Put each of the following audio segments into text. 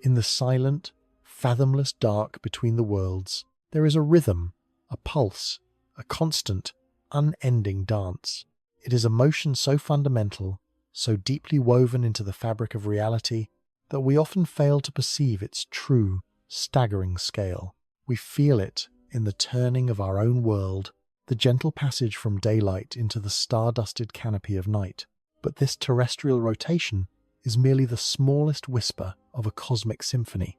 In the silent, fathomless dark between the worlds, there is a rhythm, a pulse, a constant, unending dance. It is a motion so fundamental, so deeply woven into the fabric of reality, that we often fail to perceive its true, staggering scale. We feel it in the turning of our own world, the gentle passage from daylight into the star-dusted canopy of night. But this terrestrial rotation is merely the smallest whisper of a cosmic symphony.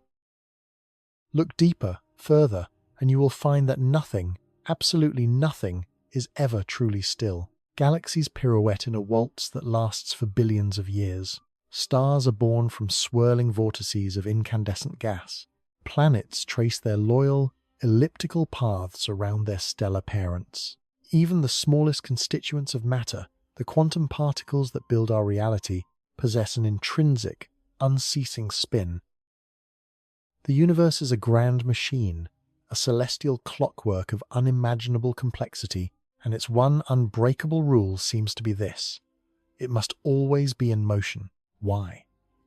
Look deeper, further, and you will find that nothing, absolutely nothing, is ever truly still. Galaxies pirouette in a waltz that lasts for billions of years. Stars are born from swirling vortices of incandescent gas. Planets trace their loyal, elliptical paths around their stellar parents. Even the smallest constituents of matter, the quantum particles that build our reality, possess an intrinsic, unceasing spin. The universe is a grand machine, a celestial clockwork of unimaginable complexity, and its one unbreakable rule seems to be this: it must always be in motion. Why?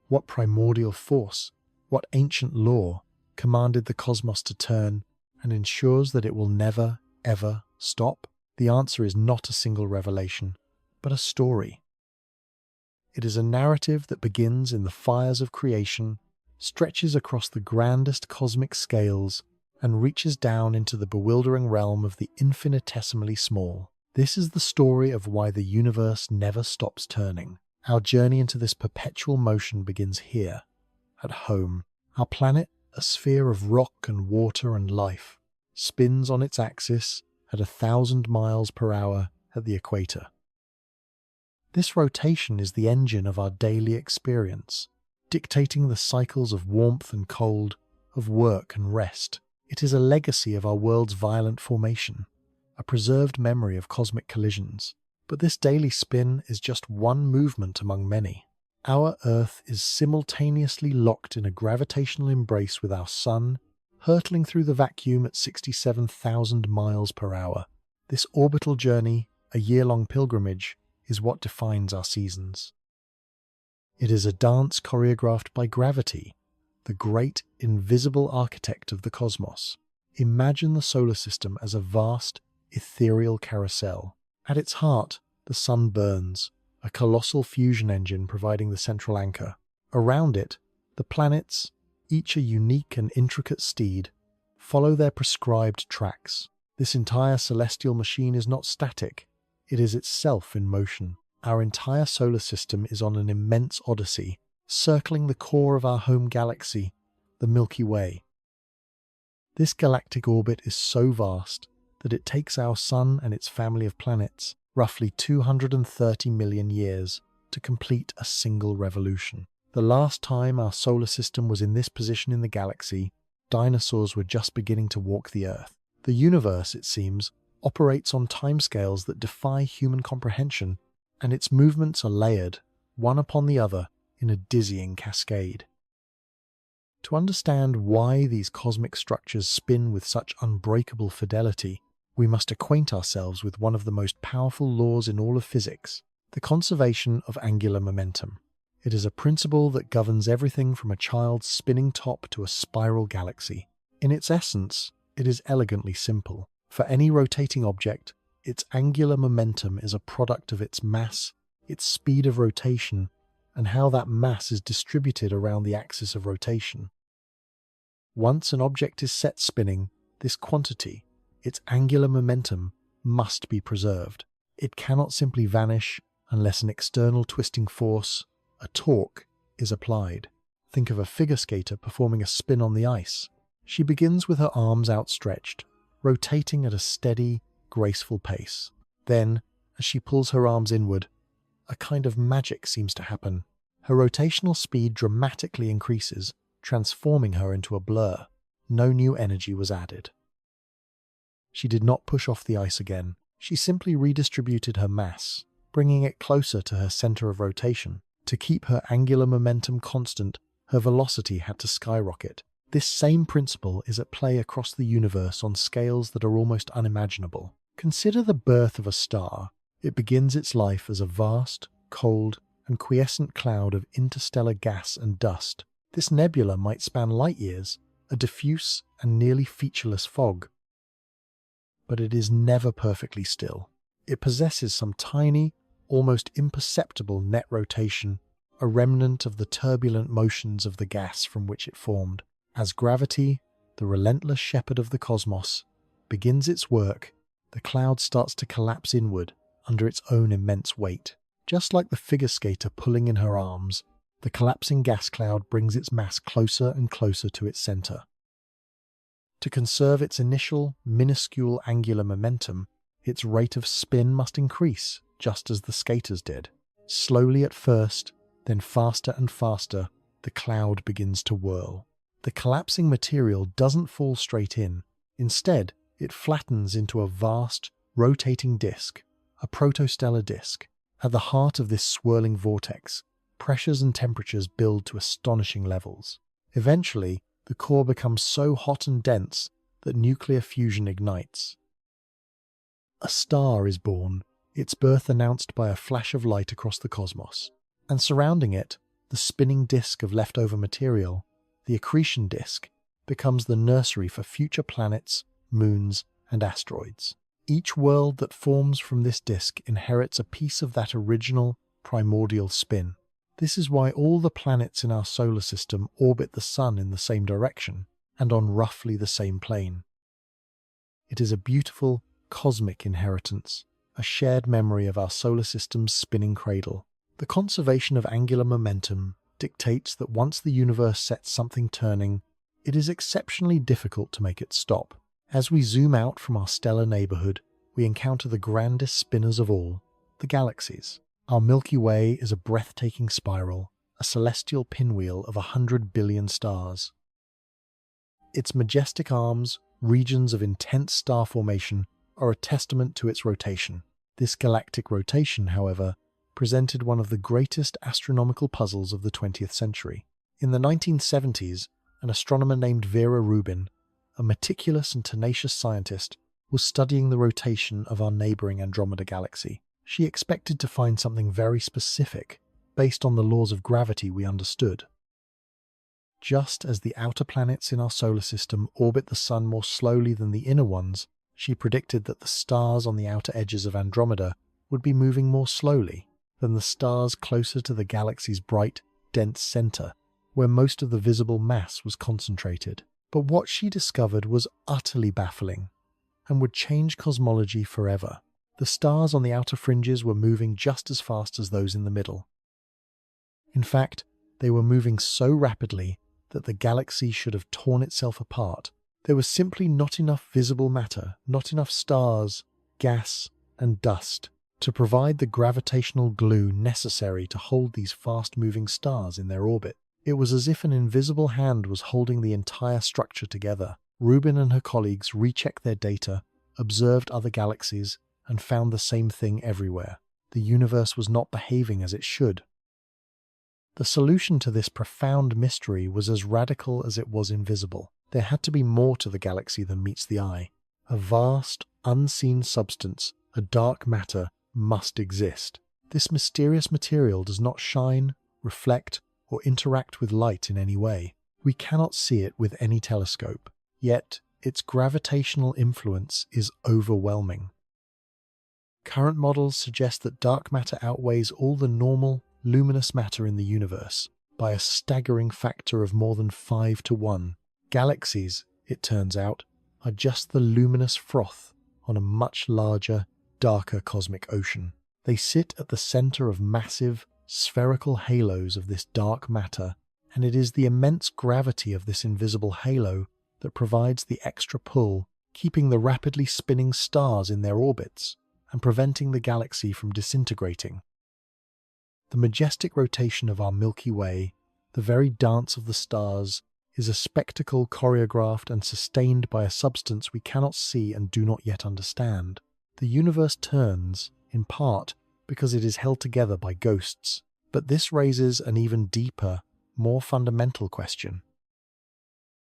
What primordial force, what ancient law commanded the cosmos to turn and ensures that it will never, ever stop? The answer is not a single revelation, but a story. It is a narrative that begins in the fires of creation, stretches across the grandest cosmic scales, and reaches down into the bewildering realm of the infinitesimally small. This is the story of why the universe never stops turning. Our journey into this perpetual motion begins here, at home. Our planet, a sphere of rock and water and life, spins on its axis at 1,000 miles per hour at the equator. This rotation is the engine of our daily experience, dictating the cycles of warmth and cold, of work and rest. It is a legacy of our world's violent formation, a preserved memory of cosmic collisions. But this daily spin is just one movement among many. Our Earth is simultaneously locked in a gravitational embrace with our Sun, hurtling through the vacuum at 67,000 miles per hour. This orbital journey, a year-long pilgrimage, is what defines our seasons. It is a dance choreographed by gravity, the great invisible architect of the cosmos. Imagine the solar system as a vast, ethereal carousel. At its heart, the sun burns, a colossal fusion engine providing the central anchor. Around it, the planets, each a unique and intricate steed, follow their prescribed tracks. This entire celestial machine is not static, it is itself in motion. Our entire solar system is on an immense odyssey, circling the core of our home galaxy, the Milky Way. This galactic orbit is so vast that it takes our Sun and its family of planets roughly 230 million years to complete a single revolution. The last time our solar system was in this position in the galaxy, dinosaurs were just beginning to walk the Earth. The universe, it seems, operates on timescales that defy human comprehension, and its movements are layered, one upon the other, in a dizzying cascade. To understand why these cosmic structures spin with such unbreakable fidelity, we must acquaint ourselves with one of the most powerful laws in all of physics, the conservation of angular momentum. It is a principle that governs everything from a child's spinning top to a spiral galaxy. In its essence, it is elegantly simple. For any rotating object, its angular momentum is a product of its mass, its speed of rotation, and how that mass is distributed around the axis of rotation. Once an object is set spinning, this quantity, its angular momentum, must be preserved. It cannot simply vanish unless an external twisting force, a torque, is applied. Think of a figure skater performing a spin on the ice. She begins with her arms outstretched, rotating at a steady, graceful pace. Then, as she pulls her arms inward, a kind of magic seems to happen. Her rotational speed dramatically increases, transforming her into a blur. No new energy was added. She did not push off the ice again. She simply redistributed her mass, bringing it closer to her center of rotation. To keep her angular momentum constant, her velocity had to skyrocket. This same principle is at play across the universe on scales that are almost unimaginable. Consider the birth of a star. It begins its life as a vast, cold, and quiescent cloud of interstellar gas and dust. This nebula might span light years, a diffuse and nearly featureless fog. But it is never perfectly still. It possesses some tiny, almost imperceptible net rotation, a remnant of the turbulent motions of the gas from which it formed. As gravity, the relentless shepherd of the cosmos, begins its work, the cloud starts to collapse inward under its own immense weight. Just like the figure skater pulling in her arms, the collapsing gas cloud brings its mass closer and closer to its center. To conserve its initial, minuscule angular momentum, its rate of spin must increase, just as the skaters did. Slowly at first, then faster and faster, the cloud begins to whirl. The collapsing material doesn't fall straight in. Instead, it flattens into a vast, rotating disk, a protostellar disk. At the heart of this swirling vortex, pressures and temperatures build to astonishing levels. Eventually, the core becomes so hot and dense that nuclear fusion ignites. A star is born, its birth announced by a flash of light across the cosmos. And surrounding it, the spinning disk of leftover material, the accretion disk, becomes the nursery for future planets, moons, and asteroids. Each world that forms from this disk inherits a piece of that original, primordial spin. This is why all the planets in our solar system orbit the Sun in the same direction and on roughly the same plane. It is a beautiful, cosmic inheritance, a shared memory of our solar system's spinning cradle. The conservation of angular momentum dictates that once the universe sets something turning, it is exceptionally difficult to make it stop. As we zoom out from our stellar neighborhood, we encounter the grandest spinners of all, the galaxies. Our Milky Way is a breathtaking spiral, a celestial pinwheel of 100 billion stars. Its majestic arms, regions of intense star formation, are a testament to its rotation. This galactic rotation, however, presented one of the greatest astronomical puzzles of the 20th century. In the 1970s, an astronomer named Vera Rubin, a meticulous and tenacious scientist, was studying the rotation of our neighboring Andromeda galaxy. She expected to find something very specific, based on the laws of gravity we understood. Just as the outer planets in our solar system orbit the Sun more slowly than the inner ones, she predicted that the stars on the outer edges of Andromeda would be moving more slowly than the stars closer to the galaxy's bright, dense center, where most of the visible mass was concentrated. But what she discovered was utterly baffling, and would change cosmology forever. The stars on the outer fringes were moving just as fast as those in the middle. In fact, they were moving so rapidly that the galaxy should have torn itself apart. There was simply not enough visible matter, not enough stars, gas, and dust to provide the gravitational glue necessary to hold these fast-moving stars in their orbit. It was as if an invisible hand was holding the entire structure together. Rubin and her colleagues rechecked their data, observed other galaxies, and found the same thing everywhere. The universe was not behaving as it should. The solution to this profound mystery was as radical as it was invisible. There had to be more to the galaxy than meets the eye. A vast, unseen substance, a dark matter, must exist. This mysterious material does not shine, reflect, or interact with light in any way. We cannot see it with any telescope, yet its gravitational influence is overwhelming. Current models suggest that dark matter outweighs all the normal, luminous matter in the universe by a staggering factor of more than 5 to 1. Galaxies, it turns out, are just the luminous froth on a much larger, darker cosmic ocean. They sit at the center of massive, spherical halos of this dark matter, and it is the immense gravity of this invisible halo that provides the extra pull, keeping the rapidly spinning stars in their orbits and preventing the galaxy from disintegrating. The majestic rotation of our Milky Way, the very dance of the stars, is a spectacle choreographed and sustained by a substance we cannot see and do not yet understand. The universe turns, in part, because it is held together by ghosts. But this raises an even deeper, more fundamental question.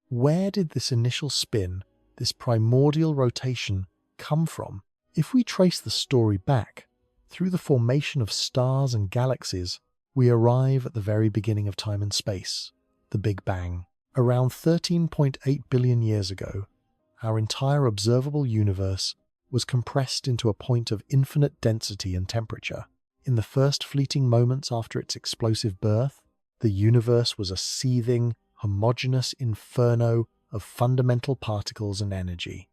Where did this initial spin, this primordial rotation, come from? If we trace the story back, through the formation of stars and galaxies, we arrive at the very beginning of time and space. the Big Bang. Around 13.8 billion years ago, our entire observable universe was compressed into a point of infinite density and temperature. In the first fleeting moments after its explosive birth, the universe was a seething, homogeneous inferno of fundamental particles and energy.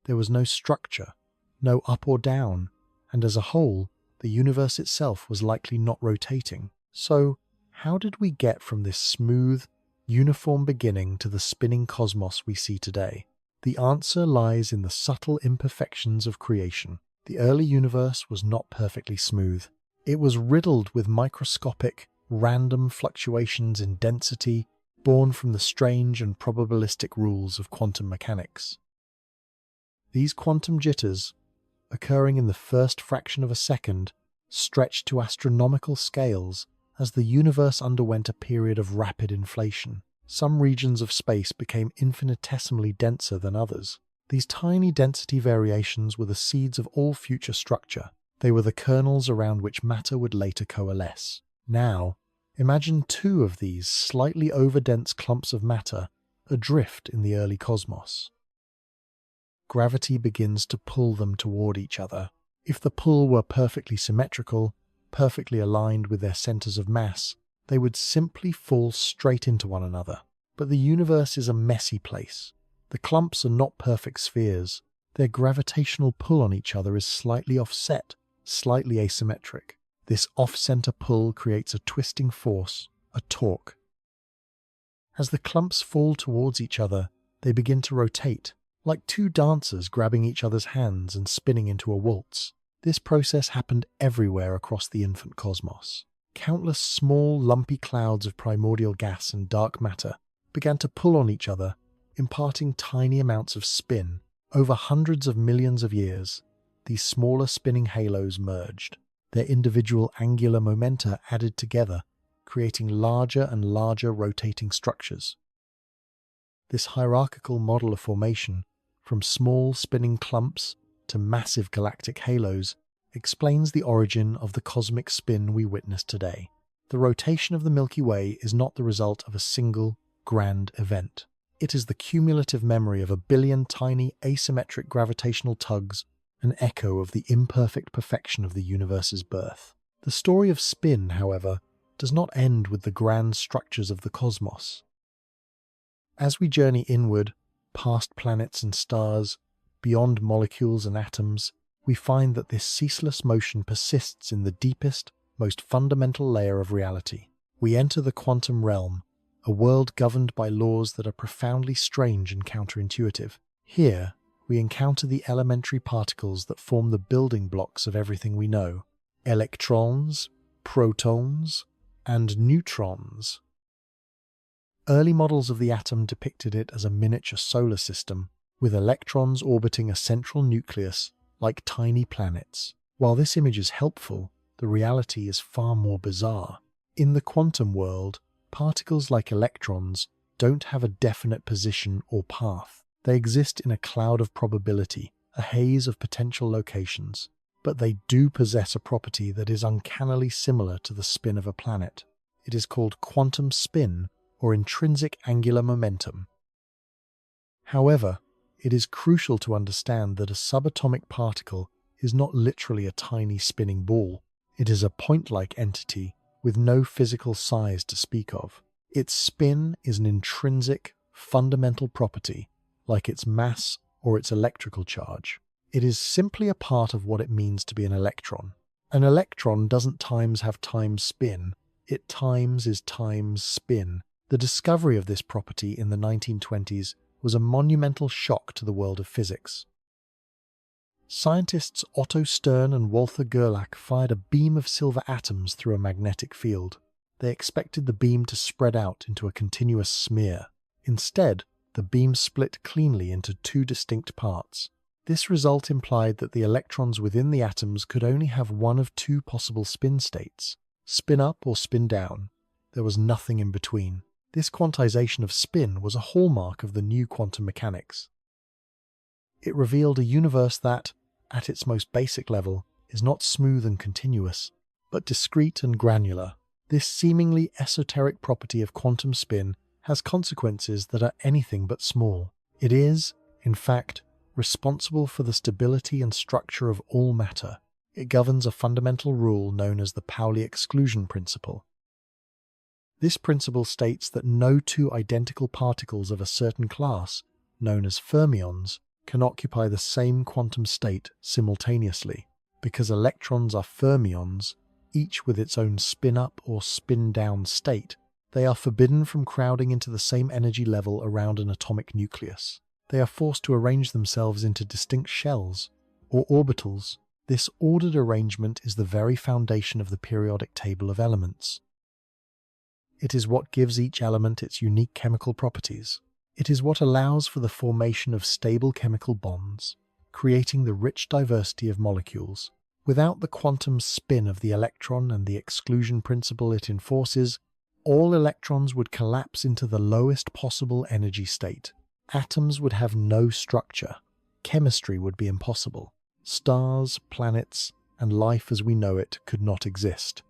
There was no structure, no up or down, and as a whole, the universe itself was likely not rotating. So, how did we get from this smooth, uniform beginning to the spinning cosmos we see today? The answer lies in the subtle imperfections of creation. The early universe was not perfectly smooth. It was riddled with microscopic, random fluctuations in density born from the strange and probabilistic rules of quantum mechanics. These quantum jitters, occurring in the first fraction of a second, stretched to astronomical scales as the universe underwent a period of rapid inflation. Some regions of space became infinitesimally denser than others. These tiny density variations were the seeds of all future structure. They were the kernels around which matter would later coalesce. Now, imagine two of these slightly overdense clumps of matter adrift in the early cosmos. Gravity begins to pull them toward each other. If the pull were perfectly symmetrical, perfectly aligned with their centers of mass, they would simply fall straight into one another. But the universe is a messy place. The clumps are not perfect spheres. Their gravitational pull on each other is slightly offset, slightly asymmetric. This off-center pull creates a twisting force, a torque. As the clumps fall towards each other, they begin to rotate, like two dancers grabbing each other's hands and spinning into a waltz. This process happened everywhere across the infant cosmos. Countless small, lumpy clouds of primordial gas and dark matter began to pull on each other, imparting tiny amounts of spin. Over hundreds of millions of years, these smaller spinning halos merged. Their individual angular momenta added together, creating larger and larger rotating structures. This hierarchical model of formation, from small spinning clumps to massive galactic halos, explains the origin of the cosmic spin we witness today. The rotation of the Milky Way is not the result of a single, grand event. It is the cumulative memory of a billion tiny asymmetric gravitational tugs, an echo of the imperfect perfection of the universe's birth. The story of spin, however, does not end with the grand structures of the cosmos. As we journey inward, past planets and stars, beyond molecules and atoms, we find that this ceaseless motion persists in the deepest, most fundamental layer of reality. We enter the quantum realm, a world governed by laws that are profoundly strange and counterintuitive. Here, we encounter the elementary particles that form the building blocks of everything we know: electrons, protons, and neutrons. Early models of the atom depicted it as a miniature solar system, with electrons orbiting a central nucleus like tiny planets. While this image is helpful, the reality is far more bizarre. In the quantum world, particles like electrons don't have a definite position or path. They exist in a cloud of probability, a haze of potential locations, but they do possess a property that is uncannily similar to the spin of a planet. It is called quantum spin, or intrinsic angular momentum. However, it is crucial to understand that a subatomic particle is not literally a tiny spinning ball. It is a point-like entity with no physical size to speak of. Its spin is an intrinsic, fundamental property, like its mass or its electrical charge. It is simply a part of what it means to be an electron. An electron doesn't times have times spin, it times is times spin. The discovery of this property in the 1920s was a monumental shock to the world of physics. Scientists Otto Stern and Walther Gerlach fired a beam of silver atoms through a magnetic field. They expected the beam to spread out into a continuous smear. Instead, the beam split cleanly into two distinct parts. This result implied that the electrons within the atoms could only have one of two possible spin states: spin up or spin down. There was nothing in between. This quantization of spin was a hallmark of the new quantum mechanics. It revealed a universe that, at its most basic level, is not smooth and continuous, but discrete and granular. This seemingly esoteric property of quantum spin has consequences that are anything but small. It is, in fact, responsible for the stability and structure of all matter. It governs a fundamental rule known as the Pauli exclusion principle. This principle states that no two identical particles of a certain class, known as fermions, can occupy the same quantum state simultaneously. Because electrons are fermions, each with its own spin-up or spin-down state, they are forbidden from crowding into the same energy level around an atomic nucleus. They are forced to arrange themselves into distinct shells, or orbitals. This ordered arrangement is the very foundation of the periodic table of elements. It is what gives each element its unique chemical properties. It is what allows for the formation of stable chemical bonds, creating the rich diversity of molecules. Without the quantum spin of the electron and the exclusion principle it enforces, all electrons would collapse into the lowest possible energy state. Atoms would have no structure. Chemistry would be impossible. Stars, planets, and life as we know it could not exist.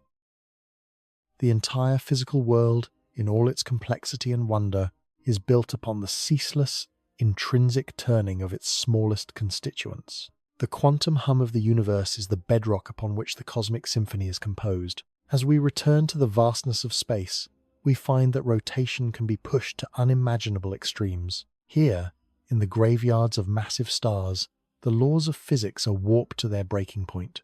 The entire physical world, in all its complexity and wonder, is built upon the ceaseless, intrinsic turning of its smallest constituents. The quantum hum of the universe is the bedrock upon which the cosmic symphony is composed. As we return to the vastness of space, we find that rotation can be pushed to unimaginable extremes. Here, in the graveyards of massive stars, the laws of physics are warped to their breaking point.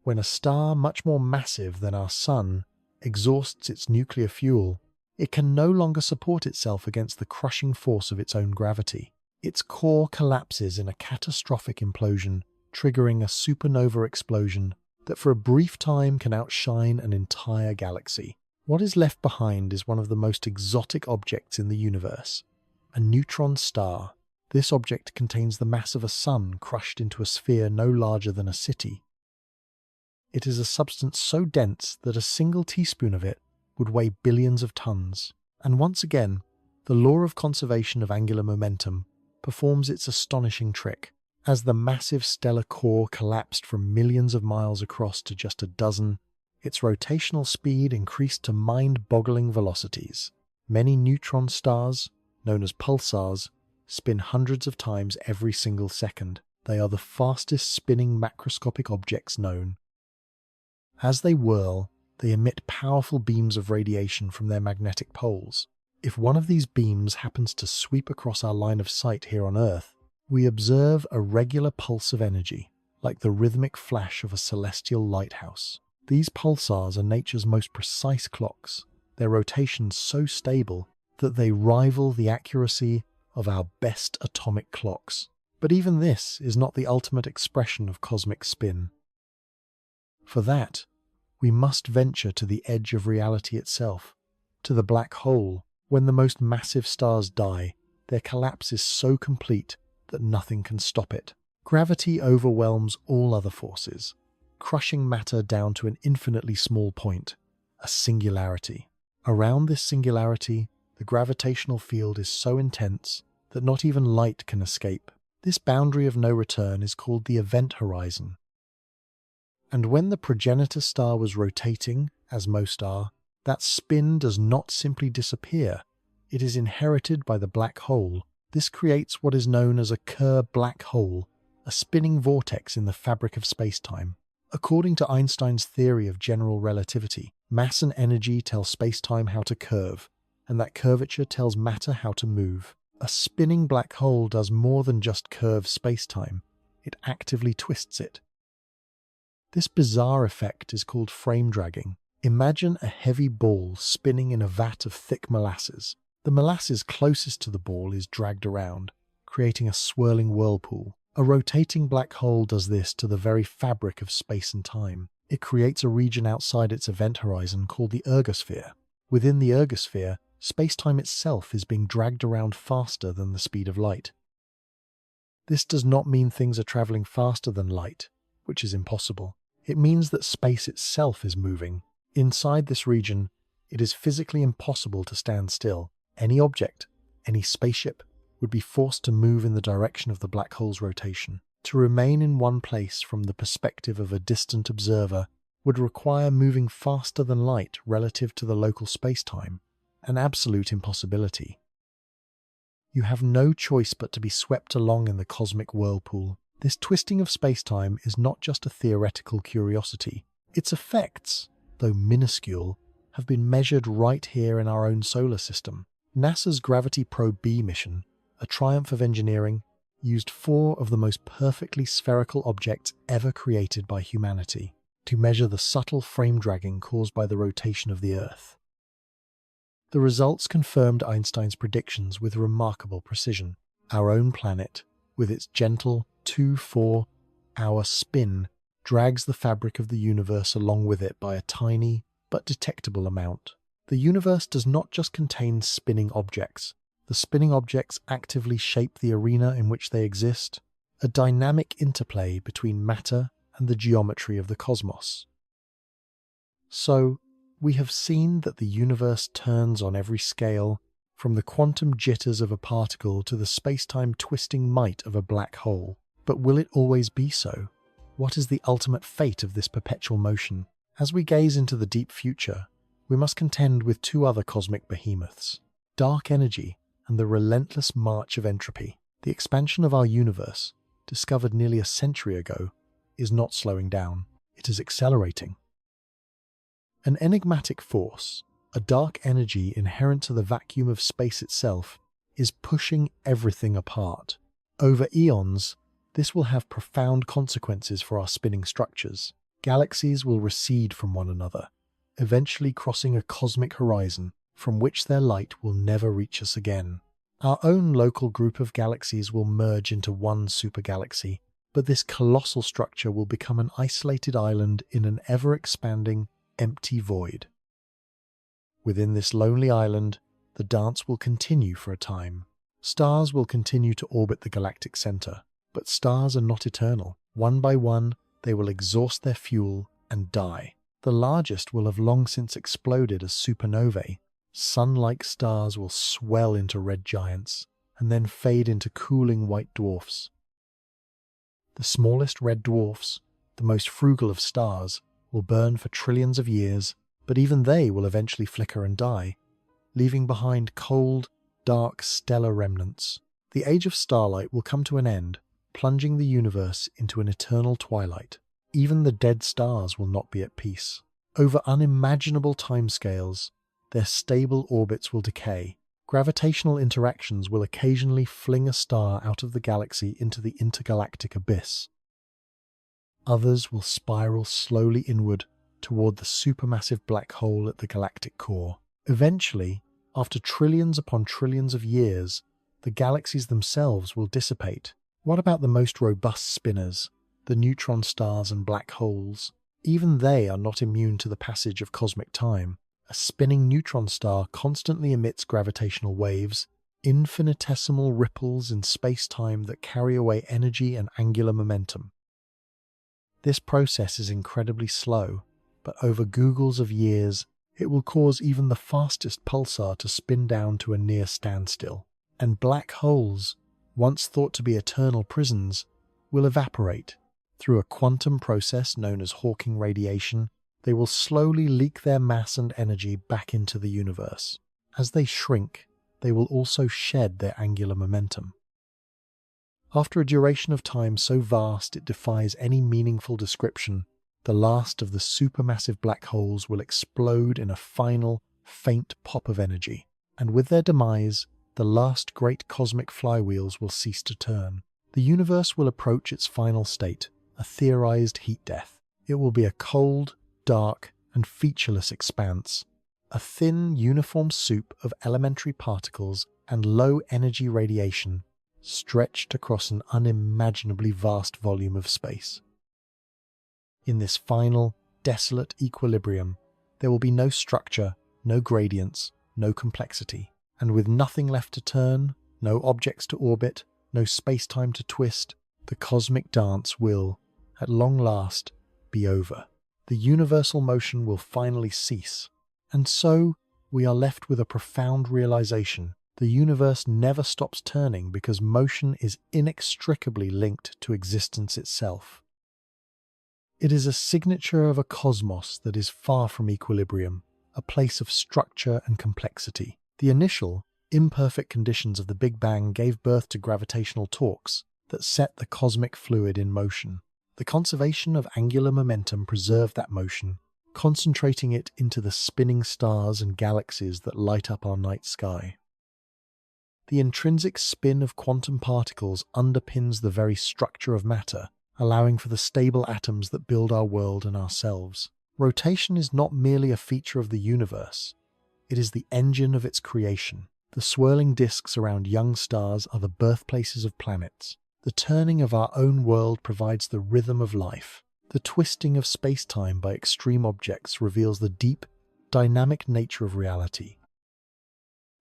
When a star much more massive than our Sun exhausts its nuclear fuel, it can no longer support itself against the crushing force of its own gravity. Its core collapses in a catastrophic implosion, triggering a supernova explosion that for a brief time can outshine an entire galaxy. What is left behind is one of the most exotic objects in the universe, a neutron star. This object contains the mass of a sun crushed into a sphere no larger than a city. It is a substance so dense that a single teaspoon of it would weigh billions of tons. And once again, the law of conservation of angular momentum performs its astonishing trick. As the massive stellar core collapsed from millions of miles across to just a dozen, its rotational speed increased to mind-boggling velocities. Many neutron stars, known as pulsars, spin hundreds of times every single second. They are the fastest spinning macroscopic objects known. As they whirl, they emit powerful beams of radiation from their magnetic poles. If one of these beams happens to sweep across our line of sight here on Earth, we observe a regular pulse of energy, like the rhythmic flash of a celestial lighthouse. These pulsars are nature's most precise clocks, their rotations so stable that they rival the accuracy of our best atomic clocks. But even this is not the ultimate expression of cosmic spin. For that, we must venture to the edge of reality itself, to the black hole. When the most massive stars die, their collapse is so complete that nothing can stop it. Gravity overwhelms all other forces, crushing matter down to an infinitely small point, a singularity. Around this singularity, the gravitational field is so intense that not even light can escape. This boundary of no return is called the event horizon. And when the progenitor star was rotating, as most are, that spin does not simply disappear. It is inherited by the black hole. This creates what is known as a Kerr black hole, a spinning vortex in the fabric of spacetime. According to Einstein's theory of general relativity, mass and energy tell spacetime how to curve, and that curvature tells matter how to move. A spinning black hole does more than just curve spacetime. It actively twists it. This bizarre effect is called frame dragging. Imagine a heavy ball spinning in a vat of thick molasses. The molasses closest to the ball is dragged around, creating a swirling whirlpool. A rotating black hole does this to the very fabric of space and time. It creates a region outside its event horizon called the ergosphere. Within the ergosphere, spacetime itself is being dragged around faster than the speed of light. This does not mean things are traveling faster than light, which is impossible. It means that space itself is moving. Inside this region, it is physically impossible to stand still. Any object, any spaceship, would be forced to move in the direction of the black hole's rotation. To remain in one place from the perspective of a distant observer would require moving faster than light relative to the local spacetime, an absolute impossibility. You have no choice but to be swept along in the cosmic whirlpool. This twisting of spacetime is not just a theoretical curiosity. Its effects, though minuscule, have been measured right here in our own solar system. NASA's Gravity Probe B mission, a triumph of engineering, used 4 of the most perfectly spherical objects ever created by humanity to measure the subtle frame dragging caused by the rotation of the Earth. The results confirmed Einstein's predictions with remarkable precision. Our own planet, with its gentle 2-4-hour spin, drags the fabric of the universe along with it by a tiny but detectable amount. The universe does not just contain spinning objects. The spinning objects actively shape the arena in which they exist, a dynamic interplay between matter and the geometry of the cosmos. So, we have seen that the universe turns on every scale, from the quantum jitters of a particle to the spacetime twisting might of a black hole. But will it always be so? What is the ultimate fate of this perpetual motion? As we gaze into the deep future, we must contend with 2 other cosmic behemoths: dark energy and the relentless march of entropy. The expansion of our universe, discovered nearly a century ago, is not slowing down. It is accelerating. An enigmatic force, a dark energy inherent to the vacuum of space itself, is pushing everything apart. Over eons, this will have profound consequences for our spinning structures. Galaxies will recede from one another, eventually crossing a cosmic horizon from which their light will never reach us again. Our own local group of galaxies will merge into one supergalaxy, but this colossal structure will become an isolated island in an ever-expanding, empty void. Within this lonely island, the dance will continue for a time. Stars will continue to orbit the galactic center, but stars are not eternal. One by one, they will exhaust their fuel and die. The largest will have long since exploded as supernovae. Sun-like stars will swell into red giants and then fade into cooling white dwarfs. The smallest red dwarfs, the most frugal of stars, will burn for trillions of years, but even they will eventually flicker and die, leaving behind cold, dark stellar remnants. The age of starlight will come to an end, plunging the universe into an eternal twilight. Even the dead stars will not be at peace. Over unimaginable timescales, their stable orbits will decay. Gravitational interactions will occasionally fling a star out of the galaxy into the intergalactic abyss. Others will spiral slowly inward toward the supermassive black hole at the galactic core. Eventually, after trillions upon trillions of years, the galaxies themselves will dissipate. What about the most robust spinners, the neutron stars and black holes? Even they are not immune to the passage of cosmic time. A spinning neutron star constantly emits gravitational waves, infinitesimal ripples in space-time that carry away energy and angular momentum. This process is incredibly slow, but over googles of years, it will cause even the fastest pulsar to spin down to a near standstill. And black holes, once thought to be eternal prisons, will evaporate. Through a quantum process known as Hawking radiation, they will slowly leak their mass and energy back into the universe. As they shrink, they will also shed their angular momentum. After a duration of time so vast it defies any meaningful description, the last of the supermassive black holes will explode in a final, faint pop of energy, and with their demise, the last great cosmic flywheels will cease to turn. The universe will approach its final state, a theorized heat death. It will be a cold, dark, and featureless expanse, a thin, uniform soup of elementary particles and low-energy radiation stretched across an unimaginably vast volume of space. In this final, desolate equilibrium, there will be no structure, no gradients, no complexity, and with nothing left to turn, no objects to orbit, no space-time to twist, the cosmic dance will, at long last, be over. The universal motion will finally cease. And so, we are left with a profound realization. The universe never stops turning because motion is inextricably linked to existence itself. It is a signature of a cosmos that is far from equilibrium, a place of structure and complexity. The initial, imperfect conditions of the Big Bang gave birth to gravitational torques that set the cosmic fluid in motion. The conservation of angular momentum preserved that motion, concentrating it into the spinning stars and galaxies that light up our night sky. The intrinsic spin of quantum particles underpins the very structure of matter, allowing for the stable atoms that build our world and ourselves. Rotation is not merely a feature of the universe, it is the engine of its creation. The swirling disks around young stars are the birthplaces of planets. The turning of our own world provides the rhythm of life. The twisting of spacetime by extreme objects reveals the deep, dynamic nature of reality.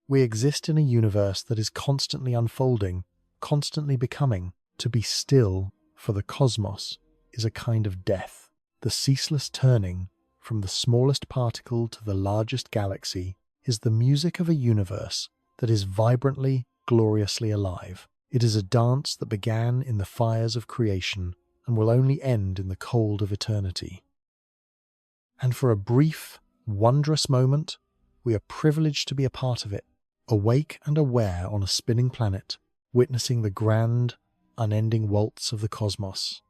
We exist in a universe that is constantly unfolding, constantly becoming. To be still, for the cosmos, is a kind of death. The ceaseless turning, from the smallest particle to the largest galaxy, is the music of a universe that is vibrantly, gloriously alive. It is a dance that began in the fires of creation and will only end in the cold of eternity. And for a brief, wondrous moment, we are privileged to be a part of it, awake and aware on a spinning planet, witnessing the grand, unending waltz of the cosmos.